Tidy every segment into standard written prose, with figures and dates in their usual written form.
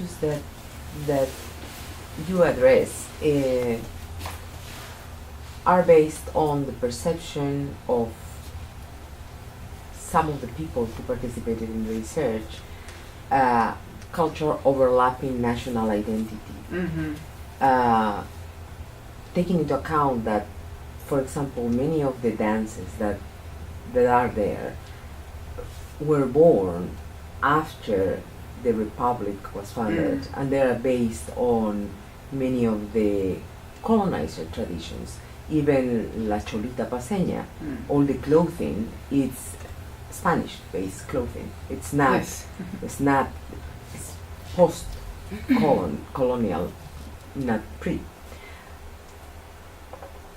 issues that you address are based on the perception of some of the people who participated in the research, culture overlapping national identity. Mm-hmm. Taking into account that, for example, many of the dances that are there were born after the Republic was founded, and they are based on many of the colonizer traditions. Even La Cholita Paseña, all the clothing, it's Spanish-based clothing. It's not. Yes. It's not. It's post-colonial, not pre.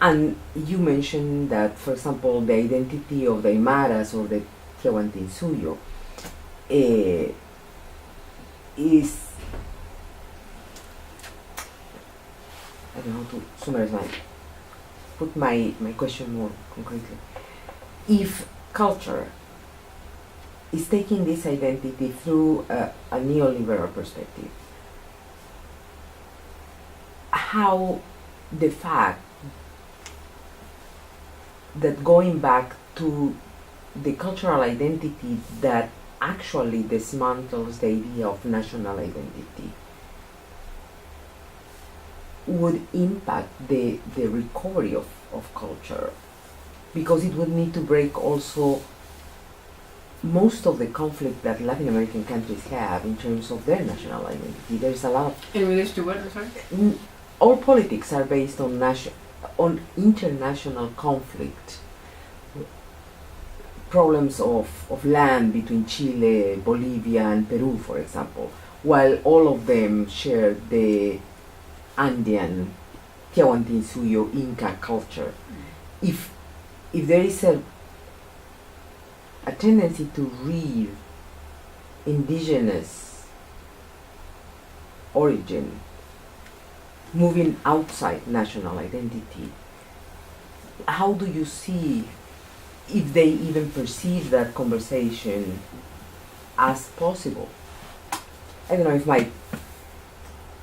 And you mentioned that, for example, the identity of the Aymaras or the Tiahuantinsuyo is, I don't know how to summarize put my question more concretely. If culture is taking this identity through a neoliberal perspective, how the fact that going back to the cultural identity that actually dismantles the idea of national identity would impact the recovery of culture, because it would need to break also most of the conflict that Latin American countries have in terms of their national identity. There's a lot of... In relation to what, I'm sorry? All politics are based on international conflict, problems of land between Chile, Bolivia, and Peru, for example, while all of them share the Andean, Tiahuantinsuyo, Inca culture. If there is a tendency to read indigenous origin moving outside national identity, how do you see if they even perceive that conversation as possible? I don't know if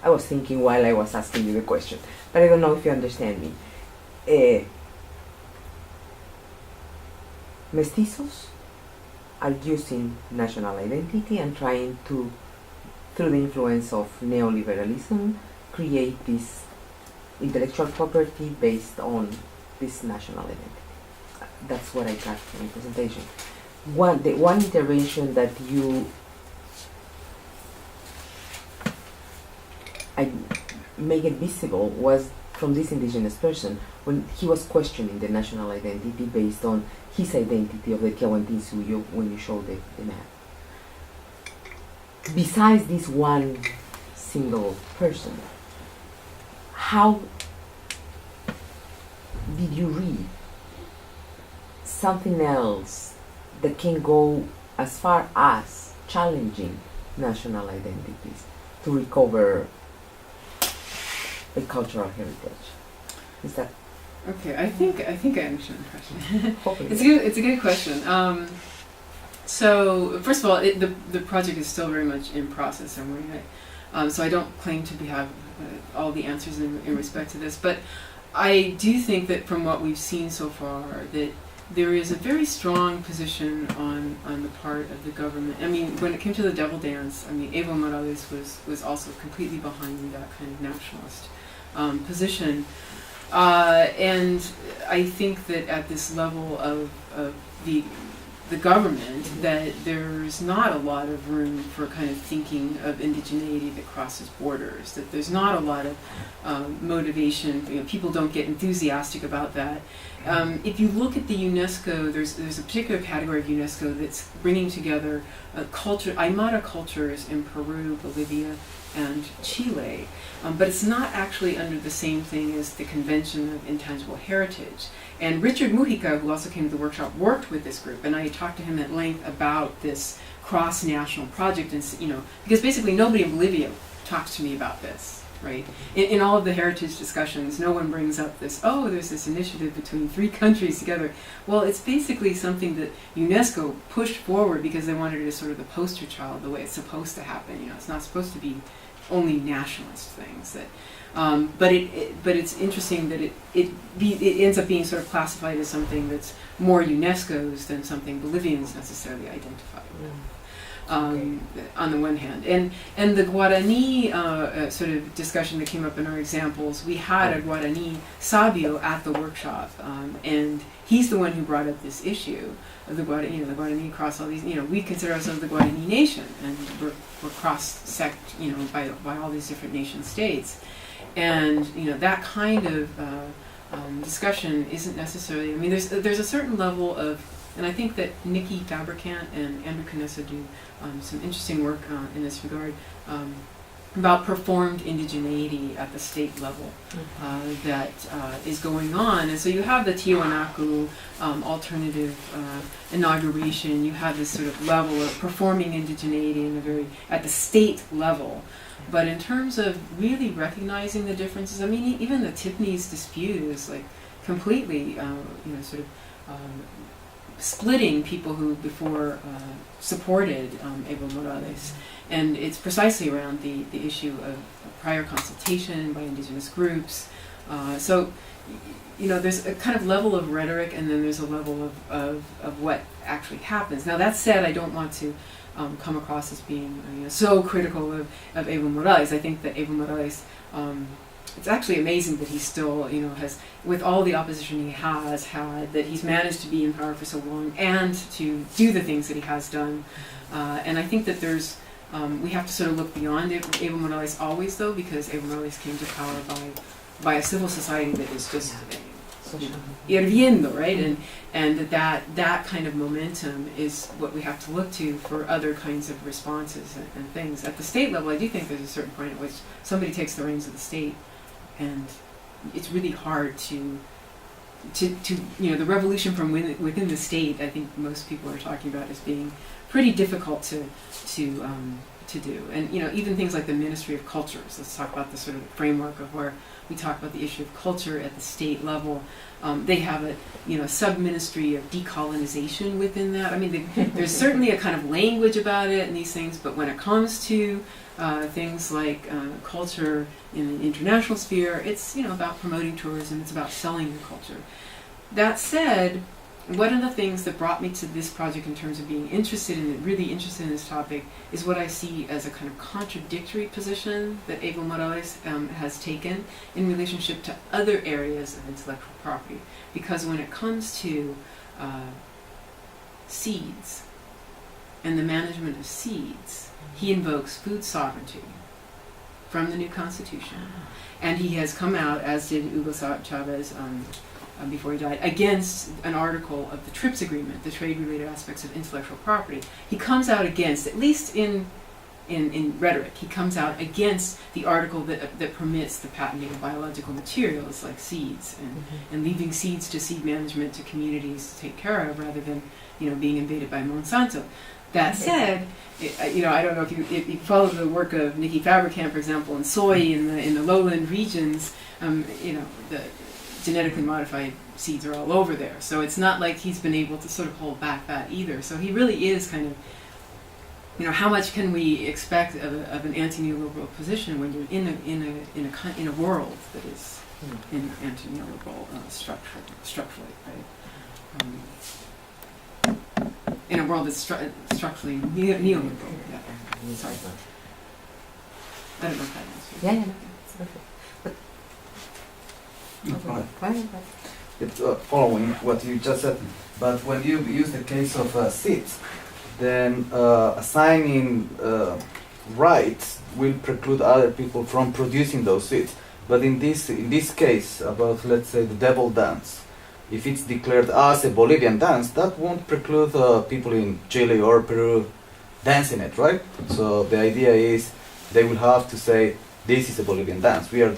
I was thinking while I was asking you the question, but I don't know if you understand me. Mestizos are using national identity and trying to, through the influence of neoliberalism, create this intellectual property based on this national identity. That's what I got from the presentation. The one intervention that I make it visible was from this indigenous person when he was questioning the national identity based on his identity of the Tiahuantinsuyo when you show the map. Besides this one single person, how did you read something else that can go as far as challenging national identities to recover a cultural heritage? Is that okay? I think I understand the question. hopefully It's a good question. So first of all, the project is still very much in process, and so I don't claim to have all the answers in respect to this, but I do think that from what we've seen so far, that there is a very strong position on the part of the government. I mean, when it came to the devil dance, I mean, Evo Morales was also completely behind that kind of nationalist position. And I think that at this level of the government, that there's not a lot of room for kind of thinking of indigeneity that crosses borders, that there's not a lot of motivation, people don't get enthusiastic about that. If you look at the UNESCO, there's a particular category of UNESCO that's bringing together Aymara cultures in Peru, Bolivia, and Chile, but it's not actually under the same thing as the Convention of Intangible Heritage. And Richard Mujica, who also came to the workshop, worked with this group, and I talked to him at length about this cross-national project, and because basically nobody in Bolivia talks to me about this, right? In all of the heritage discussions, no one brings up this, there's this initiative between 3 countries together. Well, it's basically something that UNESCO pushed forward because they wanted it as sort of the poster child, the way it's supposed to happen. It's not supposed to be only nationalist things. That, but it's interesting that it ends up being sort of classified as something that's more UNESCO's than something Bolivians necessarily identify with. On the one hand, and the Guarani sort of discussion that came up in our examples, we had a Guarani sabio at the workshop, and he's the one who brought up this issue of the Guarani, the Guarani across all these, we consider ourselves the Guarani nation, and we're cross-sect, by all these different nation states, and that kind of discussion isn't necessarily. I mean, there's a certain level of. And I think that Nikki Fabricant and Andrew Canessa do some interesting work in this regard about performed indigeneity at the state level that is going on. And so you have the Tiwanaku alternative inauguration. You have this sort of level of performing indigeneity at the state level. But in terms of really recognizing the differences, I mean, even the Tipney's dispute is like completely, sort of. Splitting people who before supported Evo Morales, and it's precisely around the issue of prior consultation by indigenous groups. So, there's a kind of level of rhetoric, and then there's a level of what actually happens. Now, that said, I don't want to come across as being so critical of Evo Morales. I think that Evo Morales. It's actually amazing that he still, has, with all the opposition he has had, that he's managed to be in power for so long and to do the things that he has done. And I think that we have to sort of look beyond Evo Morales always, though, because Evo Morales came to power by a civil society that is just hirviendo, right? And that kind of momentum is what we have to look to for other kinds of responses and things. At the state level, I do think there's a certain point at which somebody takes the reins of the state. And it's really hard to the revolution from within the state. I think most people are talking about as being pretty difficult to do. And even things like the Ministry of Cultures. Let's talk about the sort of framework of where we talk about the issue of culture at the state level. They have a sub-ministry of decolonization within that. I mean, there's certainly a kind of language about it and these things, but when it comes to things like culture in the international sphere, it's about promoting tourism, it's about selling your culture. That said, one of the things that brought me to this project in terms of being really interested in this topic, is what I see as a kind of contradictory position that Evo Morales has taken in relationship to other areas of intellectual property. Because when it comes to seeds and the management of seeds, he invokes food sovereignty from the new constitution. And he has come out, as did Hugo Chavez before he died, against an article of the TRIPS agreement, the trade-related aspects of intellectual property. He comes out against, at least in rhetoric, he comes out against the article that permits the patenting of biological materials like seeds and leaving seeds to seed management to communities to take care of rather than being invaded by Monsanto. That said, I don't know if you follow the work of Nikki Fabricant, for example, in soy in the lowland regions. The genetically modified seeds are all over there, so it's not like he's been able to sort of hold back that either. So he really is kind of, how much can we expect of an anti-neoliberal position when you're in a world that is in anti-neoliberal structurally, right? In a world that's structurally neoliberal. Yeah. Sorry. I don't know if that answers. Yeah, it's perfect. It's following what you just said, but when you use the case of seeds, then assigning rights will preclude other people from producing those seeds. But in this case, about, let's say, the devil dance, if it's declared as a Bolivian dance, that won't preclude people in Chile or Peru dancing it, right? So the idea is they will have to say, this is a Bolivian dance, we are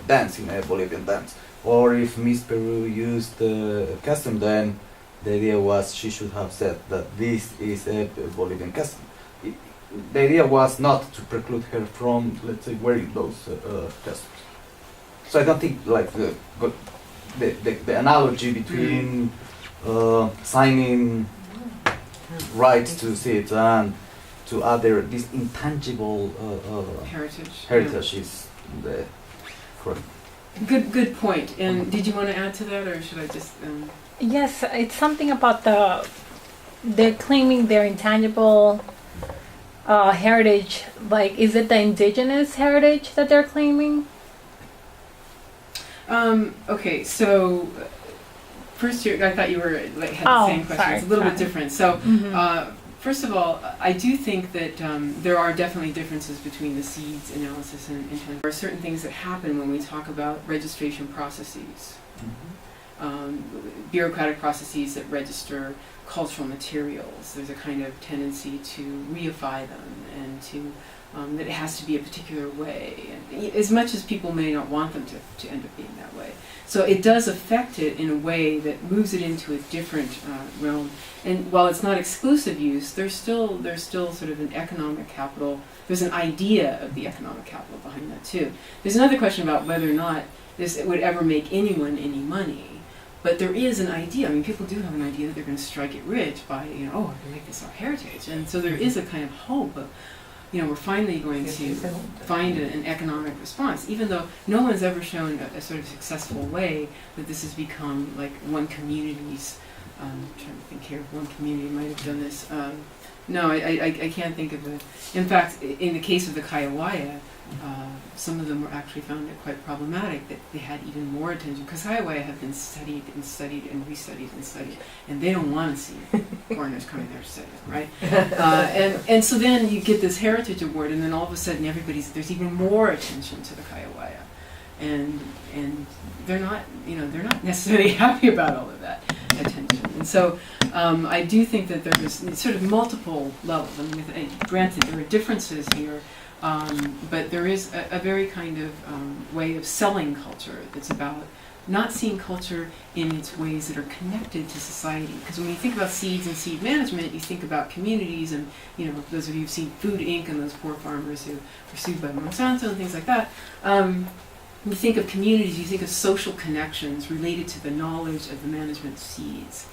dancing a Bolivian dance. Or if Miss Peru used the custom, then the idea was she should have said that this is a Bolivian custom. The idea was not to preclude her from, let's say, wearing those customs. So I don't think like the analogy between signing rights to seeds and to other, this intangible heritage. is the correct. Good point. And did you want to add to that, or should I just? Yes, it's something about they're claiming their intangible heritage. Like, is it the indigenous heritage that they're claiming? Okay, so first, I thought you were like had the same question. Sorry, it's a little bit different. So, Mm-hmm. First of all, I do think that there are definitely differences between the seeds analysis and intent. There are certain things that happen when we talk about registration processes, bureaucratic processes that register cultural materials. There's a kind of tendency to reify them and to that it has to be a particular way, and as much as people may not want them to end up being that way. So it does affect it in a way that moves it into a different realm. And while it's not exclusive use, there's still sort of an economic capital. There's an idea of the economic capital behind that too. There's another question about whether or not this would ever make anyone any money. But there is an idea. I mean, people do have an idea that they're going to strike it rich by, oh, I can make this our heritage. And so there is a kind of hope of, we're finally going to find an economic response, even though no one's ever shown a sort of successful way that this has become like one community's. I'm trying to think here. One community might have done this. No, I can't think of it. In fact, in the case of the Kaiawaya, some of them were actually found it quite problematic that they had even more attention, because Kaiawaya have been studied and studied and restudied and studied, and they don't want to see foreigners coming there to study them, right? And so then you get this heritage award, and then all of a sudden there's even more attention to the Kaiawaya, and they're not necessarily happy about all of that attention. And so I do think that there's sort of multiple levels. I mean, granted, there are differences here, but there is a very kind of way of selling culture that's about not seeing culture in its ways that are connected to society. Because when you think about seeds and seed management, you think about communities, and those of you who've seen Food Inc. and those poor farmers who were sued by Monsanto and things like that. When you think of communities, you think of social connections related to the knowledge of the management of seeds.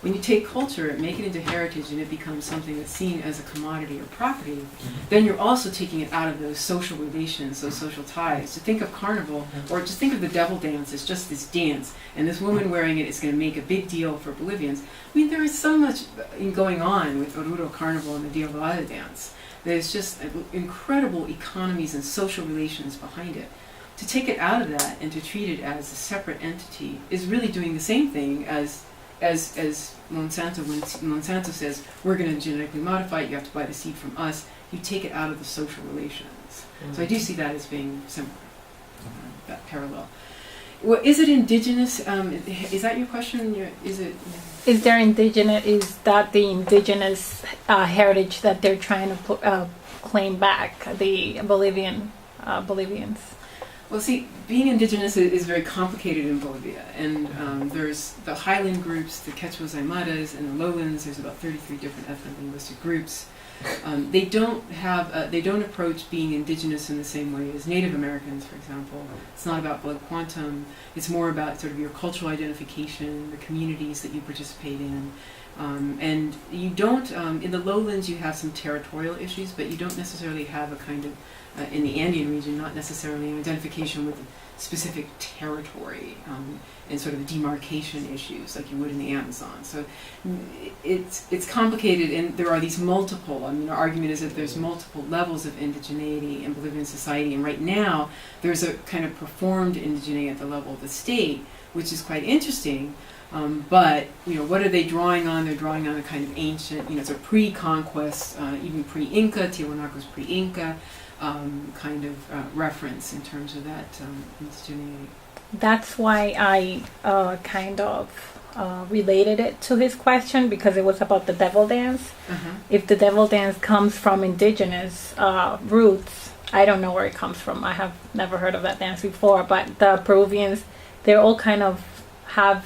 When you take culture, make it into heritage, and it becomes something that's seen as a commodity or property, then you're also taking it out of those social relations, those social ties. To think of carnival, or just think of the devil dance as just this dance, and this woman wearing it is going to make a big deal for Bolivians. I mean, there is so much going on with Oruro Carnival and the Diablada dance. There's just incredible economies and social relations behind it. To take it out of that and to treat it as a separate entity is really doing the same thing as Monsanto. When Monsanto says, we're going to genetically modify it, you have to buy the seed from us, you take it out of the social relations. So I do see that as being similar, that parallel. Well, is it indigenous? Is that your question? Is that the indigenous heritage that they're trying to claim back, the Bolivians? Well, see, being indigenous is very complicated in Bolivia, and there's the highland groups, the Quechuas Aymaras, and the lowlands. There's about 33 different ethno-linguistic groups. They don't approach being indigenous in the same way as Native Americans, for example. It's not about blood quantum. It's more about sort of your cultural identification, the communities that you participate in. And you don't, in the lowlands you have some territorial issues, but you don't necessarily have a kind of, in the Andean region, not necessarily an identification with a specific territory and sort of demarcation issues like you would in the Amazon. So it's complicated, and there are these multiple, our argument is that there's multiple levels of indigeneity in Bolivian society, and right now there's a kind of performed indigeneity at the level of the state, which is quite interesting. But what are they drawing on? They're drawing on a kind of ancient, it's a pre-conquest, even pre-Inca, Tiwanaku's pre-Inca kind of reference in terms of that indigeneity. That's why I kind of related it to his question, because it was about the devil dance. If the devil dance comes from indigenous roots, I don't know where it comes from. I have never heard of that dance before, but the Peruvians, they're all kind of have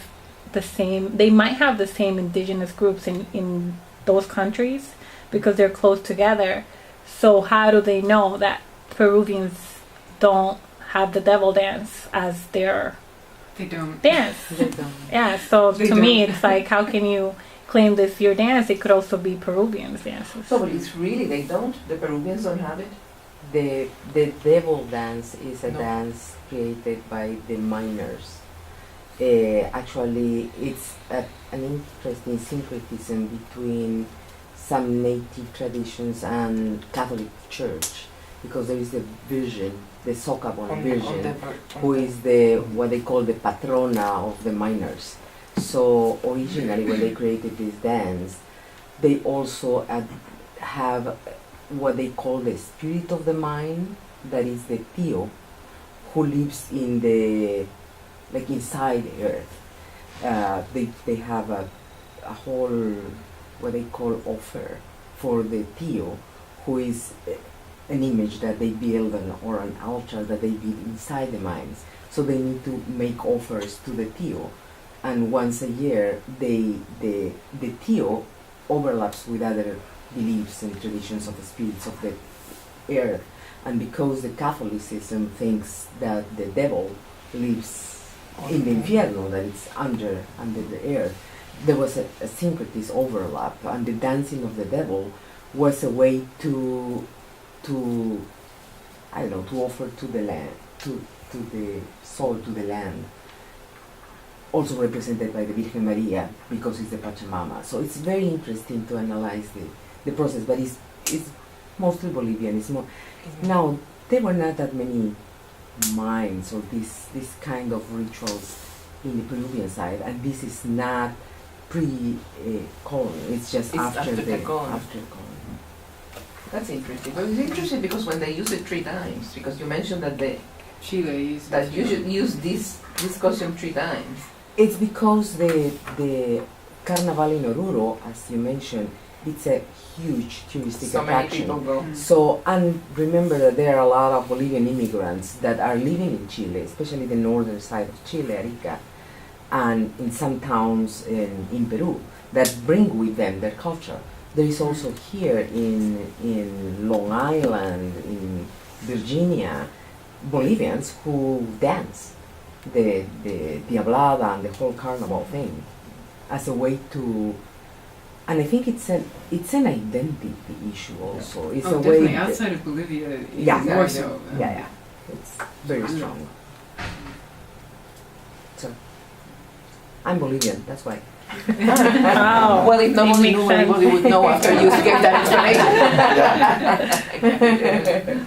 the same, they might have the same indigenous groups in those countries because they're close together. So how do they know that Peruvians don't have the devil dance as their They don't. dance? They don't. Yeah, so They to me don't. it's like, how can you claim this your dance, it could also be Peruvians' dances. So, but it's really, they don't, the Peruvians don't have it? The devil dance is a No. dance created by the miners. Actually, it's an interesting syncretism between some native traditions and Catholic Church, because there is the Virgin, the Socavon Virgin, who is the what they call the patrona of the miners. So originally, when they created this dance, they also have what they call the spirit of the mine, that is the Tio, who lives in the inside the earth. They have a whole what they call offer for the Tio, who is an image that they build or an altar that they build inside the mines. So they need to make offers to the Tio, and once a year the Tio overlaps with other beliefs and traditions of the spirits of the earth. And because the Catholicism thinks that the devil lives in the infierno, that it's under the earth, there was a syncretist overlap, and the dancing of the devil was a way to I don't know, to offer to the land, to the soul, to the land. Also represented by the Virgen Maria, because it's the Pachamama. So it's very interesting to analyze the process, but it's mostly Bolivian. It's more now, there were not that many mines or this kind of rituals in the Peruvian side, and this is not pre-colony. It's just after the colony. That's interesting. But it's interesting because when they use it 3 times, because you mentioned that Chile uses that you should use this costume 3 times. It's because the Carnival in Oruro, as you mentioned, it's a huge touristic So many attraction. people go. So, and remember that there are a lot of Bolivian immigrants that are living in Chile, especially the northern side of Chile, Arica, and in some towns in Peru, that bring with them their culture. There is also here in Long Island, in Virginia, Bolivians who dance the Diablada and the whole carnival thing as a way to, and I think it's an identity issue also. It's a way definitely outside of Bolivia, Yeah. more so. yeah, it's very strong. So I'm Bolivian, that's why. Oh, Well, if it nobody makes knew, sense. everybody would know after you gave that explanation.